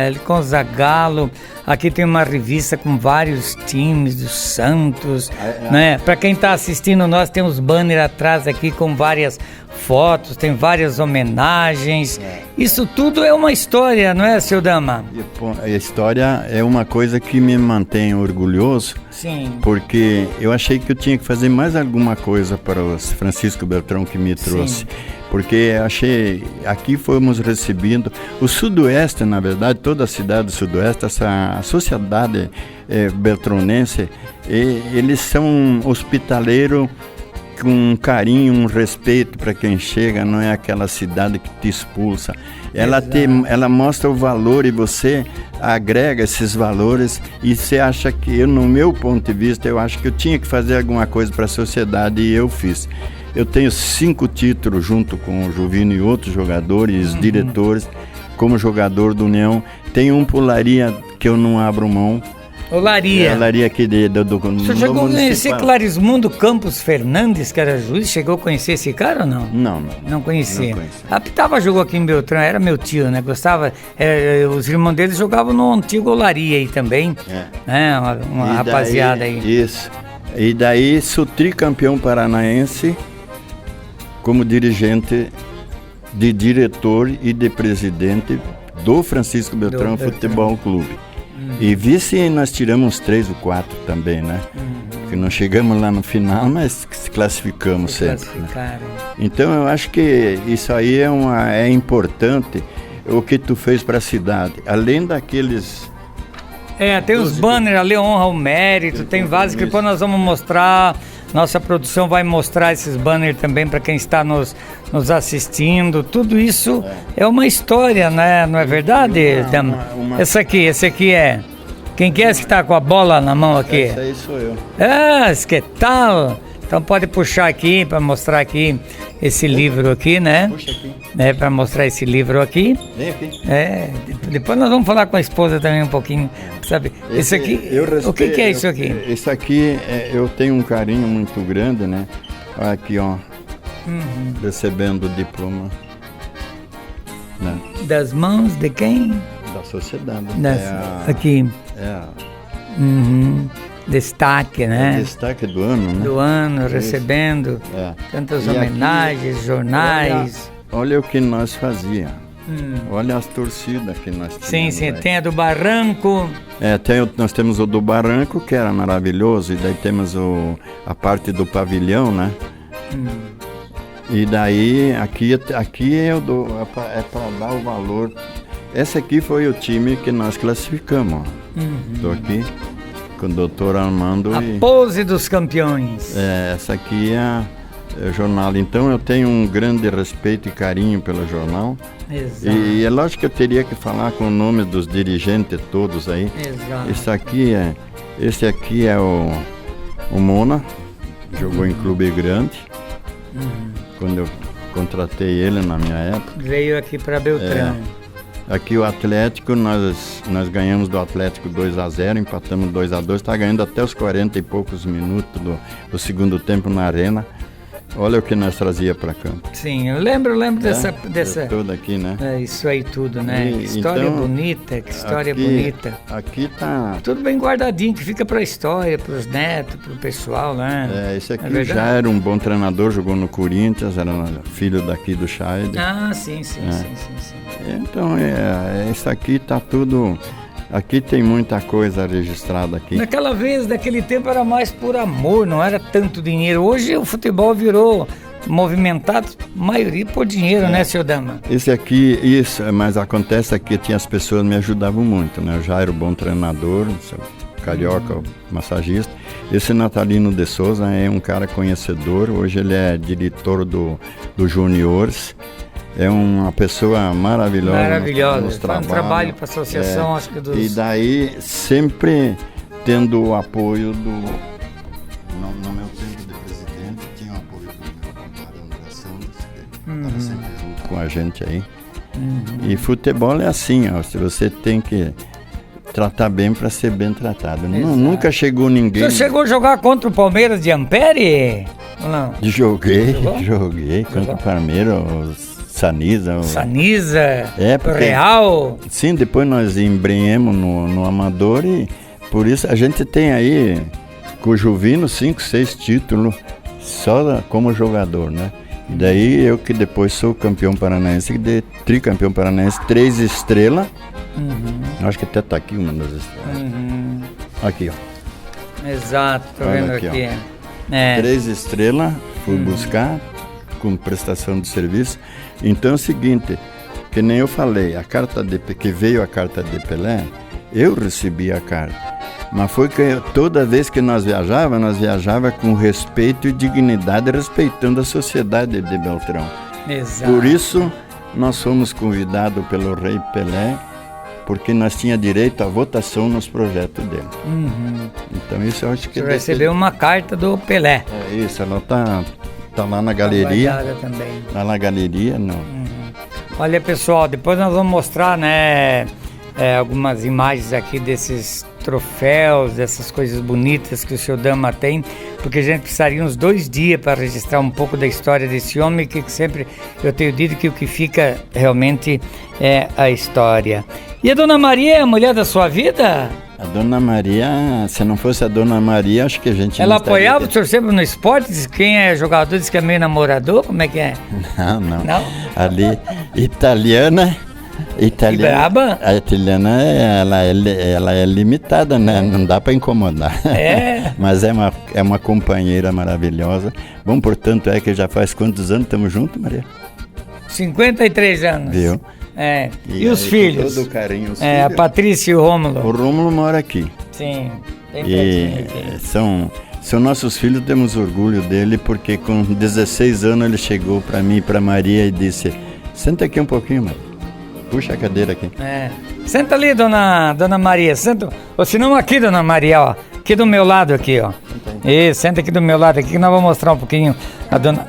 B: ele com o Zagallo, aqui tem uma revista com vários times do Santos, né? Para quem está assistindo nós, tem uns banners atrás aqui com várias fotos, tem várias homenagens. Isso tudo é uma história, não é, seu Dama?
C: A história é uma coisa que me mantém orgulhoso.
B: Sim.
C: Porque eu achei que eu tinha que fazer mais alguma coisa para o Francisco Beltrão que me trouxe. Sim. Porque achei, aqui fomos recebidos, o Sudoeste, na verdade, toda a cidade do Sudoeste, a sociedade beltronense, eles são hospitaleiros com um carinho, um respeito para quem chega, não é aquela cidade que te expulsa. Ela mostra o valor e você agrega esses valores e você acha que, no meu ponto de vista, eu acho que eu tinha que fazer alguma coisa para a sociedade e eu fiz. Eu tenho 5 títulos junto com o Juvino e outros jogadores, diretores, como jogador do União. Tem um pro Laria que eu não abro mão.
B: O Laria.
C: Laria aqui do
B: Você chegou a conhecer Clarismundo Campos Fernandes, que era juiz? Chegou a conhecer esse cara ou não? Não conhecia. Apitava, jogou aqui em Beltrão, era meu tio, né? Gostava. Os irmãos dele jogavam no antigo Laria aí também. Uma rapaziada aí.
C: Isso. E daí sou tricampeão paranaense como dirigente, de diretor e de presidente do Francisco Beltrão Futebol Clube. E vice nós tiramos 3 ou 4 também, né? Que não chegamos lá no final, mas se classificamos sempre. Né? Então eu acho que isso aí é importante, o que tu fez para a cidade. Além daqueles...
B: tem os banners ali, honra ao mérito, tem vários que depois nós vamos mostrar. Nossa produção vai mostrar esses banners também para quem está nos assistindo. Tudo isso é uma história, né? Não é verdade, Dama? Esse aqui é... Quem que é esse que está com a bola na mão aqui?
C: Esse aí sou eu.
B: Que tal? Então pode puxar aqui para mostrar aqui esse livro aqui, né?
C: Puxa aqui.
B: Para mostrar esse livro aqui.
C: Vem aqui.
B: Depois nós vamos falar com a esposa também um pouquinho, sabe? Esse aqui, o que é isso aqui?
C: Isso aqui, eu tenho um carinho muito grande, né? Olha aqui, ó. Recebendo o diploma. Né?
B: Das mãos de quem?
C: Da sociedade.
B: Aqui. Destaque, né?
C: Destaque do ano, né?
B: Do ano, recebendo tantas homenagens, aqui, jornais.
C: Olha o que nós fazíamos. Olha as torcidas que nós tínhamos.
B: Sim, tem a do Barranco.
C: Nós temos o do Barranco, que era maravilhoso, e daí temos a parte do pavilhão, né? E daí, aqui para dar o valor. Esse aqui foi o time que nós classificamos. Estou aqui com o doutor Armando.
B: Pose dos campeões.
C: Essa aqui é o jornal. Então eu tenho um grande respeito e carinho pelo jornal.
B: Exato.
C: E é lógico que eu teria que falar com o nome dos dirigentes todos aí.
B: Exato.
C: Esse aqui é o Mona, jogou em clube grande. Quando eu contratei ele na minha época.
B: Veio aqui para Beltrão.
C: Aqui o Atlético, nós ganhamos do Atlético 2-0, empatamos 2-2, está ganhando até os 40 e poucos minutos do segundo tempo na arena. Olha o que nós trazia para campo.
B: Sim, eu lembro dessa...
C: Tudo aqui, né?
B: Isso aí tudo, né? Que história bonita, que história bonita.
C: Aqui tá...
B: Tudo bem guardadinho, que fica para a história, para os netos, para o pessoal, né?
C: Esse aqui já era um bom treinador, jogou no Corinthians, era filho daqui do Chaide.
B: Sim.
C: Então, isso aqui tá tudo... Aqui tem muita coisa registrada aqui.
B: Naquele tempo era mais por amor, não era tanto dinheiro. Hoje o futebol virou movimentado, maioria por dinheiro, né, seu Dama?
C: Mas acontece que tinha as pessoas que me ajudavam muito, né? Eu já era um bom treinador, carioca, massagista. Esse Natalino de Souza é um cara conhecedor, hoje ele é diretor do Juniores. é uma pessoa maravilhosa.
B: Maravilhosa.
C: Nos
B: Faz um trabalho para a associação, acho que dos...
C: E daí, sempre tendo o apoio do... No meu tempo de presidente, tinha o apoio do meu compadre André Santos, que estava sempre junto com a gente aí. E futebol é assim, ó, se você tem que tratar bem para ser bem tratado. Nunca chegou ninguém...
B: Você chegou a jogar contra o Palmeiras de Ampere? Ou não?
C: Joguei contra o Palmeiras, o Saniza.
B: Porque... Real.
C: Sim, depois nós embrenhemos no Amador e por isso a gente tem aí com o Juvino 5, 6 títulos só como jogador, né? E daí eu que depois sou campeão paranaense, tricampeão paranaense, 3 estrelas. Acho que até tá aqui uma das estrelas. Aqui, ó.
B: Exato, tô vendo aqui.
C: 3 estrelas, fui buscar com prestação de serviço. Então é o seguinte, que nem eu falei, que veio a carta de Pelé, eu recebi a carta. Mas foi que toda vez que nós viajava com respeito e dignidade, respeitando a sociedade de Beltrão.
B: Exato.
C: Por isso, nós fomos convidados pelo Rei Pelé, porque nós tinha direito à votação nos projetos dele. Então isso eu acho que...
B: Você recebeu uma carta do Pelé.
C: É isso, ela tá lá na galeria.
B: Também.
C: Lá na galeria, não.
B: Olha, pessoal, depois nós vamos mostrar, né, algumas imagens aqui desses troféus, dessas coisas bonitas que o seu Dama tem, porque a gente precisaria uns 2 dias para registrar um pouco da história desse homem, que sempre eu tenho dito que o que fica realmente é a história. E a Dona Maria é a mulher da sua vida?
C: A Dona Maria, se não fosse a Dona Maria, acho que a gente...
B: Ela apoiava o senhor sempre no esporte? Diz que quem é jogador diz que é meio namorador? Como é que é?
C: Não. Ali, italiana...
B: Braba?
C: A italiana, ela é limitada, né? Não dá para incomodar. Mas é uma companheira maravilhosa. Bom, portanto, que já faz quantos anos estamos juntos, Maria?
B: 53 anos.
C: Viu?
B: E os filhos?
C: Com todo carinho, os
B: filhos. A Patrícia e o Rômulo.
C: O Rômulo mora aqui.
B: Sim, bem
C: pertinho aqui. São nossos filhos, temos orgulho dele, porque com 16 anos ele chegou para mim e para Maria e disse: senta aqui um pouquinho, Maria. Puxa a cadeira aqui.
B: Senta ali, dona Maria. Senta. Ou se não, aqui, Dona Maria, ó. Aqui do meu lado, aqui, ó. Senta aqui do meu lado, aqui, que nós vamos mostrar um pouquinho a dona.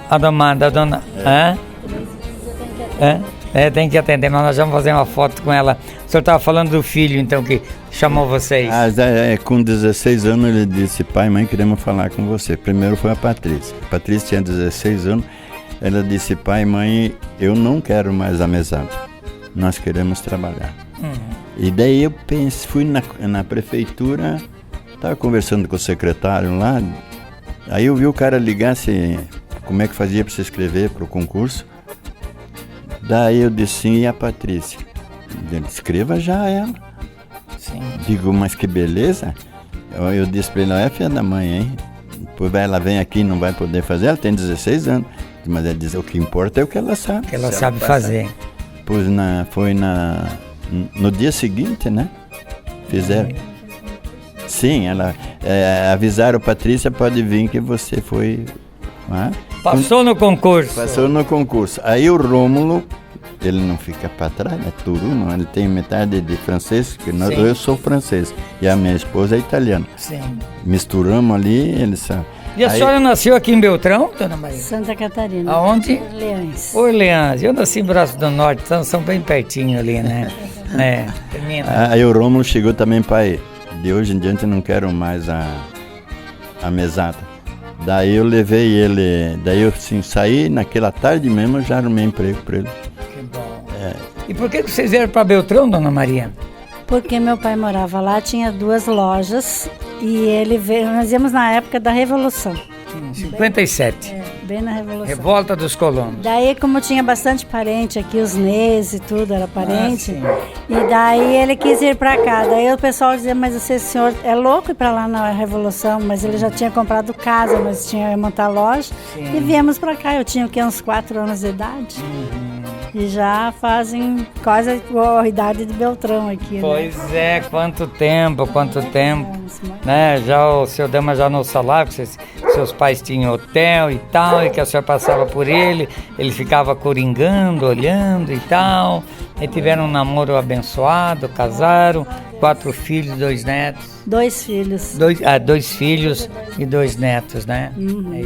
B: Tem que atender, mas nós vamos fazer uma foto com ela. O senhor estava falando do filho, então, que chamou vocês.
C: Com 16 anos ele disse: pai, mãe, queremos falar com você. Primeiro foi a Patrícia. A Patrícia tinha 16 anos. Ela disse: pai, mãe, eu não quero mais a mesada. Nós queremos trabalhar. E daí eu fui na prefeitura, estava conversando com o secretário lá, aí eu vi o cara ligar como é que fazia para se inscrever para o concurso. Daí eu disse: sim, e a Patrícia? Ele: escreva já ela.
B: Sim.
C: Digo: mas que beleza. Eu disse para ele: é filha da mãe, hein? Depois ela vem aqui e não vai poder fazer, ela tem 16 anos. Mas ela diz: o que importa é o que ela sabe.
B: O que ela sabe fazer.
C: Pois no dia seguinte, né? Fizeram. Sim, avisaram: Patrícia, pode vir que você foi...
B: Passou no concurso.
C: Passou no concurso. Aí o Rômulo, ele não fica para trás, é turuno, ele tem metade de francês, que eu sou francês, e a minha esposa é italiana. Sim. Misturamos ali, eles são...
B: E a senhora nasceu aqui em Beltrão, Dona Maria?
D: Santa Catarina.
B: Aonde?
D: Orleans.
B: Eu nasci em Braço do Norte, então são bem pertinho ali, né?
C: Aí o Rômulo chegou também: pai, de hoje em diante eu não quero mais a mesada. Daí eu levei ele, daí eu saí, naquela tarde mesmo eu já arrumei emprego para ele.
B: Que bom. E por que vocês vieram para Beltrão, Dona Maria?
D: Porque meu pai morava lá, tinha 2 lojas e ele veio, nós íamos na época da Revolução.
B: 57.
D: Bem na Revolução.
B: Revolta dos colonos.
D: Daí, como tinha bastante parente aqui, os Nes e tudo, era parente. E daí ele quis ir pra cá. Daí o pessoal dizia: mas esse senhor é louco ir pra lá na Revolução. Mas ele já tinha comprado casa, mas tinha que montar loja. E viemos pra cá. Eu tinha uns 4 anos de idade. E já fazem quase igual a idade de Beltrão aqui,
B: Pois quanto tempo, né? Já o seu Dama já no salário, vocês que seus pais tinham hotel e tal, e que a senhora passava por ele ficava coringando, olhando e tal. E tiveram um namoro abençoado, casaram, 4 filhos, 2 netos.
D: 2 filhos.
B: 2 filhos e 2 netos, né?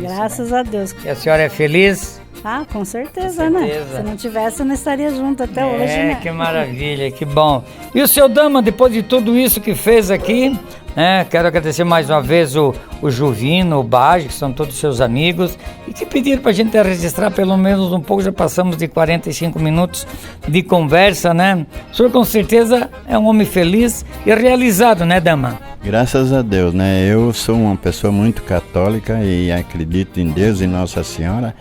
D: Graças a Deus.
B: E a senhora é feliz?
D: Ah, com certeza, né? Se não tivesse, eu não estaria junto até hoje, né?
B: Que maravilha, que bom. E o seu Dama, depois de tudo isso que fez aqui, né? Quero agradecer mais uma vez o Juvino, o Baggio, que são todos seus amigos, e que pediram pra gente registrar pelo menos um pouco, já passamos de 45 minutos de conversa, né? O senhor com certeza é um homem feliz e realizado, né, Dama?
C: Graças a Deus, né? Eu sou uma pessoa muito católica e acredito em Deus e Nossa Senhora.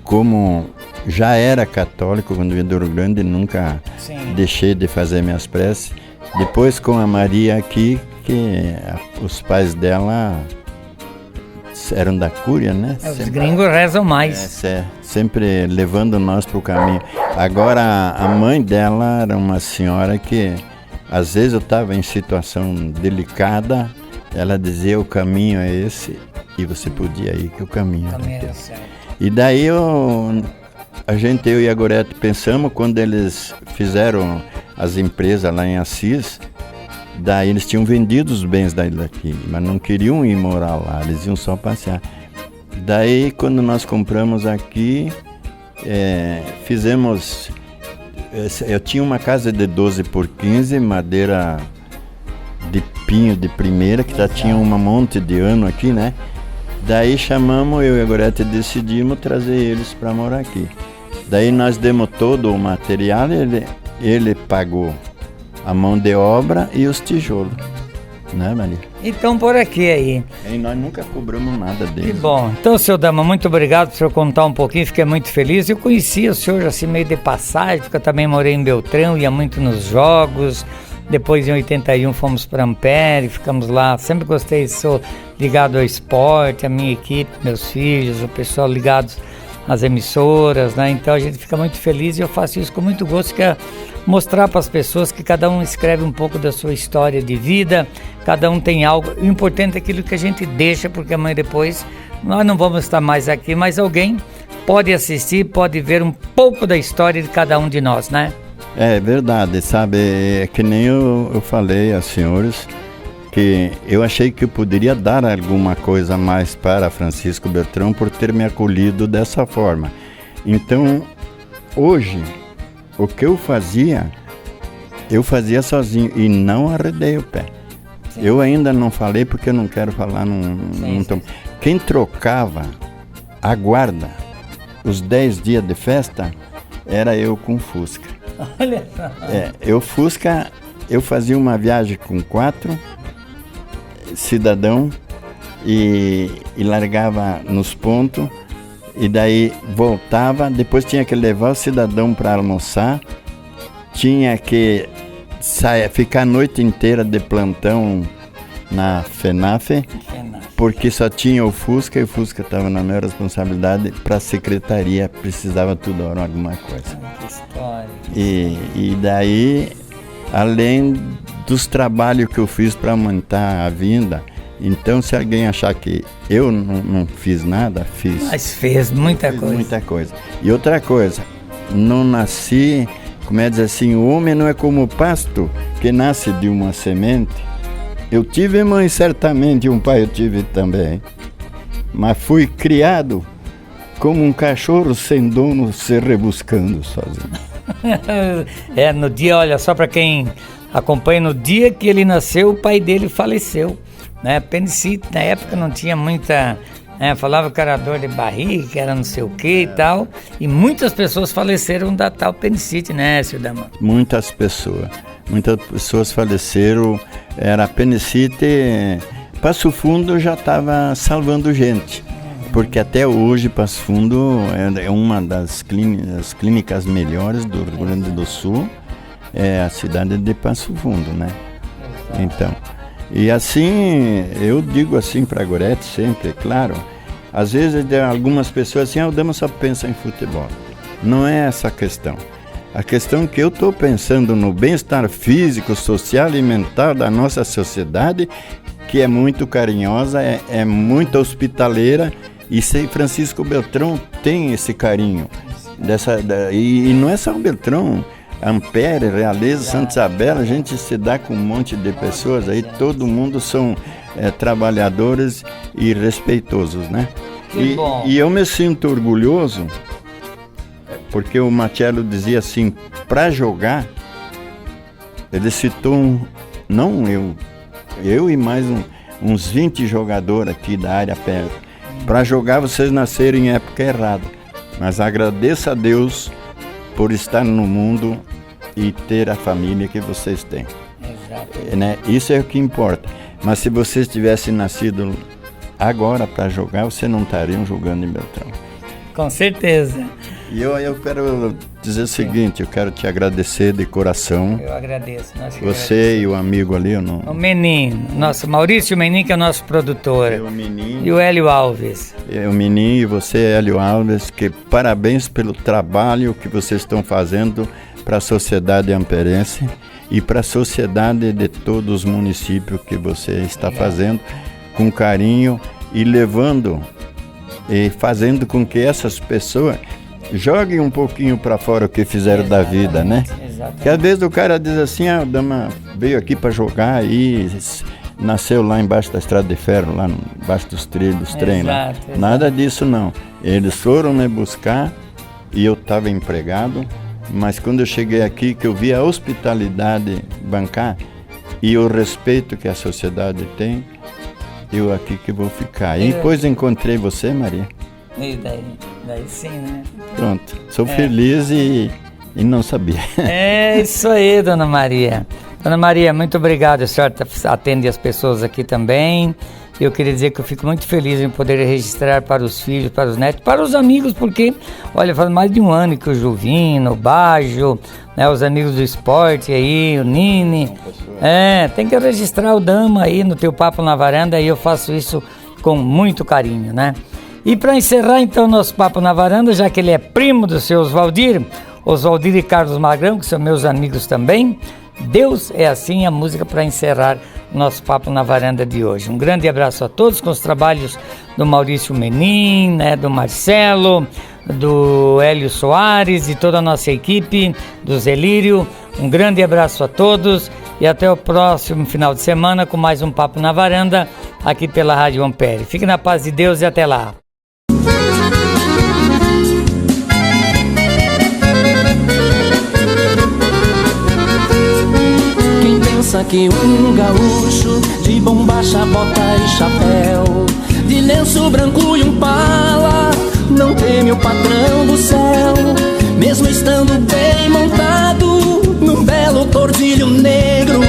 C: Como já era católico quando vim do Rio Grande, nunca deixei de fazer minhas preces. Depois com a Maria aqui, que os pais dela eram da Cúria, né?
B: Os gringos rezam mais.
C: Sempre levando nós para o caminho. Agora, a mãe dela era uma senhora que, às vezes eu estava em situação delicada, ela dizia: o caminho é esse, e você podia ir, que o caminho era esse. E daí eu e a Gorete pensamos, quando eles fizeram as empresas lá em Assis, daí eles tinham vendido os bens daqui, mas não queriam ir morar lá, eles iam só passear. Daí quando nós compramos aqui, eu tinha uma casa de 12 por 15, madeira de pinho de primeira, que já tinha um monte de ano aqui, né? Daí chamamos, eu e a Gorete decidimos trazer eles para morar aqui. Daí nós demos todo o material, ele pagou a mão de obra e os tijolos, né, Maria?
B: Então por aqui aí.
C: E nós nunca cobramos nada deles.
B: Que bom. Então, seu Dama, muito obrigado por o senhor contar um pouquinho, fiquei muito feliz. Eu conhecia o senhor assim meio de passagem, porque eu também morei em Beltrão, ia muito nos jogos. Depois em 81 fomos para Ampere, ficamos lá, sempre gostei, sou ligado ao esporte, a minha equipe, meus filhos, o pessoal ligados às emissoras, né? Então a gente fica muito feliz e eu faço isso com muito gosto, que é mostrar para as pessoas que cada um escreve um pouco da sua história de vida, cada um tem algo, o importante é aquilo que a gente deixa, porque amanhã depois nós não vamos estar mais aqui, mas alguém pode assistir, pode ver um pouco da história de cada um de nós, né?
C: É verdade, sabe, é que nem eu falei aos senhores, que eu achei que eu poderia dar alguma coisa a mais para Francisco Beltrão por ter me acolhido dessa forma. Então, hoje, o que eu fazia sozinho e não arredei o pé. Sim. Eu ainda não falei porque eu não quero falar sim. Quem trocava a guarda os 10 dias de festa era eu com Fusca.
B: Olha só.
C: Eu fazia uma viagem com 4 cidadãos e largava nos pontos, e daí voltava, depois tinha que levar o cidadão para almoçar, tinha que ficar a noite inteira de plantão na FENAFE, porque só tinha o Fusca, e o Fusca estava na minha responsabilidade, para a secretaria precisava toda hora alguma coisa.
B: Que história.
C: E daí, além dos trabalhos que eu fiz para aumentar a vinda, então se alguém achar que eu não fiz nada, fiz.
B: Mas fez muita coisa.
C: Muita coisa. E outra coisa, não nasci, como é dizer assim, o homem não é como o pasto, que nasce de uma semente. Eu tive mãe, certamente, um pai eu tive também, mas fui criado como um cachorro sem dono, se rebuscando sozinho.
B: No dia, olha, só para quem acompanha, no dia que ele nasceu, o pai dele faleceu, né? Apendicite, na época não tinha muita, falava que era dor de barriga, que era não sei o que e tal, e muitas pessoas faleceram da tal apendicite, né, seu Dama?
C: Muitas pessoas faleceram, era apendicite. Passo Fundo já estava salvando gente, porque até hoje Passo Fundo é uma das clínicas melhores do Rio Grande do Sul, é a cidade de Passo Fundo, né? Então, e assim, eu digo assim para a Gorete sempre, claro, às vezes algumas pessoas assim, o Dama só pensa em futebol. Não é essa a questão. A questão é que eu estou pensando no bem-estar físico, social e mental da nossa sociedade, que é muito carinhosa, é muito hospitaleira, e São Francisco Beltrão tem esse carinho. E não é São Beltrão, Ampere, Realeza, Santa Isabel, a gente se dá com um monte de pessoas aí, todo mundo são trabalhadores e respeitosos, né? E eu me sinto orgulhoso, porque o Marcelo dizia assim, para jogar, ele citou, não eu e mais uns 20 jogadores aqui da área perto. Para jogar vocês nasceram em época errada, mas agradeço a Deus por estar no mundo e ter a família que vocês têm. Exato. Né? Isso é o que importa. Mas se vocês tivessem nascido agora para jogar, vocês não estariam jogando em Beltrão.
B: Com certeza.
C: E eu quero dizer o seguinte, eu quero te agradecer de coração.
B: Eu agradeço.
C: Você e o amigo ali,
B: o Menin, nosso Maurício Menin, que é o nosso produtor. E o Hélio Alves.
C: O Menin e você, Hélio Alves, que parabéns pelo trabalho que vocês estão fazendo para a sociedade amperense e para a sociedade de todos os municípios que você está fazendo com carinho e levando e fazendo com que essas pessoas joguem um pouquinho para fora o que fizeram da vida, né? Exatamente. Que às vezes o cara diz assim, a dama veio aqui para jogar e nasceu lá embaixo da estrada de ferro, lá embaixo dos trilhos, trem lá. Exato. Nada disso não. Eles foram me buscar e eu estava empregado, mas quando eu cheguei aqui, que eu vi a hospitalidade bancar e o respeito que a sociedade tem, eu aqui que vou ficar. E depois encontrei você, Maria.
B: E daí sim, né?
C: Pronto, sou feliz e não sabia.
B: É isso aí, Dona Maria. Dona Maria, muito obrigado. A senhora atende as pessoas aqui também. Eu queria dizer que eu fico muito feliz em poder registrar para os filhos, para os netos, para os amigos, porque, olha, faz mais de um ano que o Juvino, o Bajo, né, os amigos do esporte aí, o Nini. Tem que registrar o Dama aí no teu Papo na Varanda, e eu faço isso com muito carinho, né? E para encerrar então nosso Papo na Varanda, já que ele é primo do seu Oswaldir e Carlos Magrão, que são meus amigos também, Deus é assim, a música para encerrar nosso Papo na Varanda de hoje. Um grande abraço a todos, com os trabalhos do Maurício Menin, né, do Marcelo, do Hélio Soares e toda a nossa equipe, do Zelírio. Um grande abraço a todos e até o próximo final de semana com mais um Papo na Varanda aqui pela Rádio Ampere. Fique na paz de Deus e até lá.
E: Que um gaúcho de bombacha, bota e chapéu, de lenço branco e um pala, não teme o patrão do céu, mesmo estando bem montado num belo tordilho negro,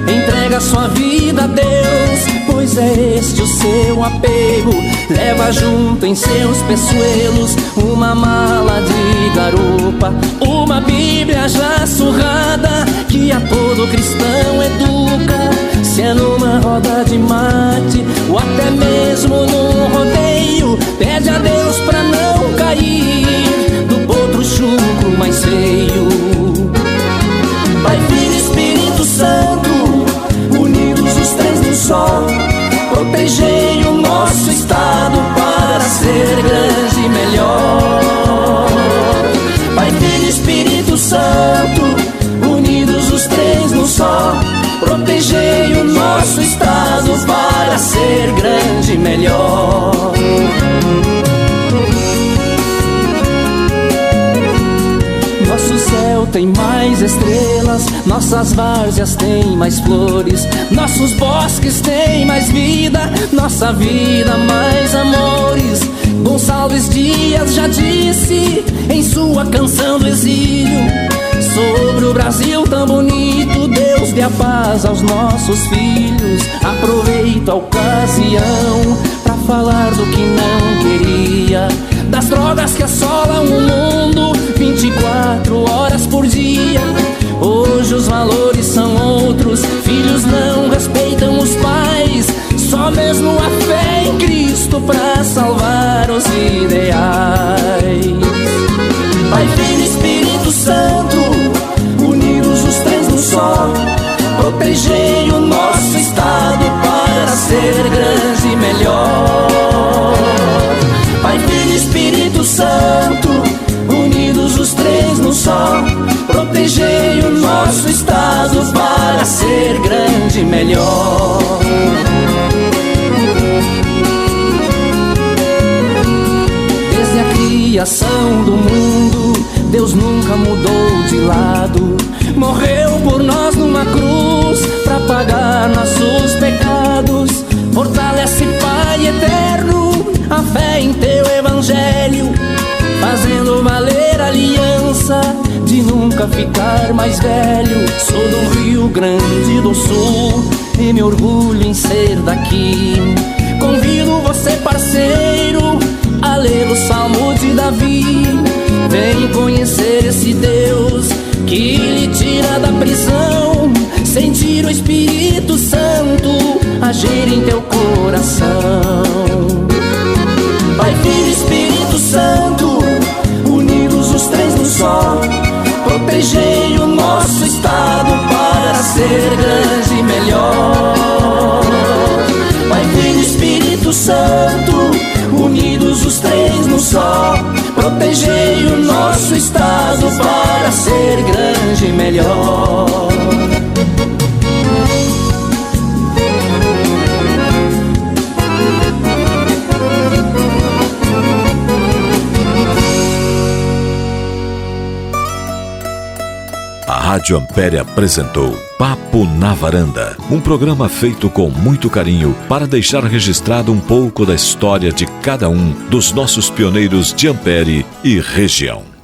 E: entrega sua vida a Deus, pois é este o seu apego. Leva junto em seus peçoelos uma mala de garupa, uma Bíblia já surrada que a todo cristão educa. Se é numa roda de mate ou até mesmo num rodeio, pede a Deus pra não cair do potro chucro mais feio. Pai, Filho e Espírito Santo, unidos os três no sol, protegei o nosso estado para ser grande e melhor. Pai, Filho e Espírito Santo, unidos os três no sol, protegei o nosso estado para ser grande e melhor. Nosso céu tem mais estrelas, nossas várzeas têm mais flores, nossos bosques têm mais vida, nossa vida mais amores. Gonçalves Dias já disse em sua canção do exílio, sobre o Brasil tão bonito, Deus dê a paz aos nossos filhos. Aproveito a ocasião pra falar do que não queria, das drogas que assolam o mundo 24 horas por dia. Hoje os valores são outros, filhos não respeitam os pais, só mesmo a fé em Cristo pra salvar os ideais. Pai, Filho e Espírito Santo, unidos os três no sol, protegei o nosso estado para ser protegei o nosso estado para ser grande e melhor. Desde a criação do mundo, Deus nunca mudou de lado. Morreu por nós numa cruz pra pagar nossos pecados. Fortalece, Pai eterno, a fé em teu evangelho, fazendo valer a aliança de nunca ficar mais velho. Sou do Rio Grande do Sul e me orgulho em ser daqui. Convido você, parceiro, a ler o Salmo de Davi. Vem conhecer esse Deus que lhe tira da prisão, sentir o Espírito Santo agir em teu coração. Pai, Filho e Espírito Santo, unidos os três num só, protegei o nosso estado para ser grande e melhor. Pai, Filho e Espírito Santo, unidos os três num só, protegei o nosso estado para ser grande e melhor.
A: A Rádio Ampere apresentou Papo na Varanda, um programa feito com muito carinho para deixar registrado um pouco da história de cada um dos nossos pioneiros de Ampere e região.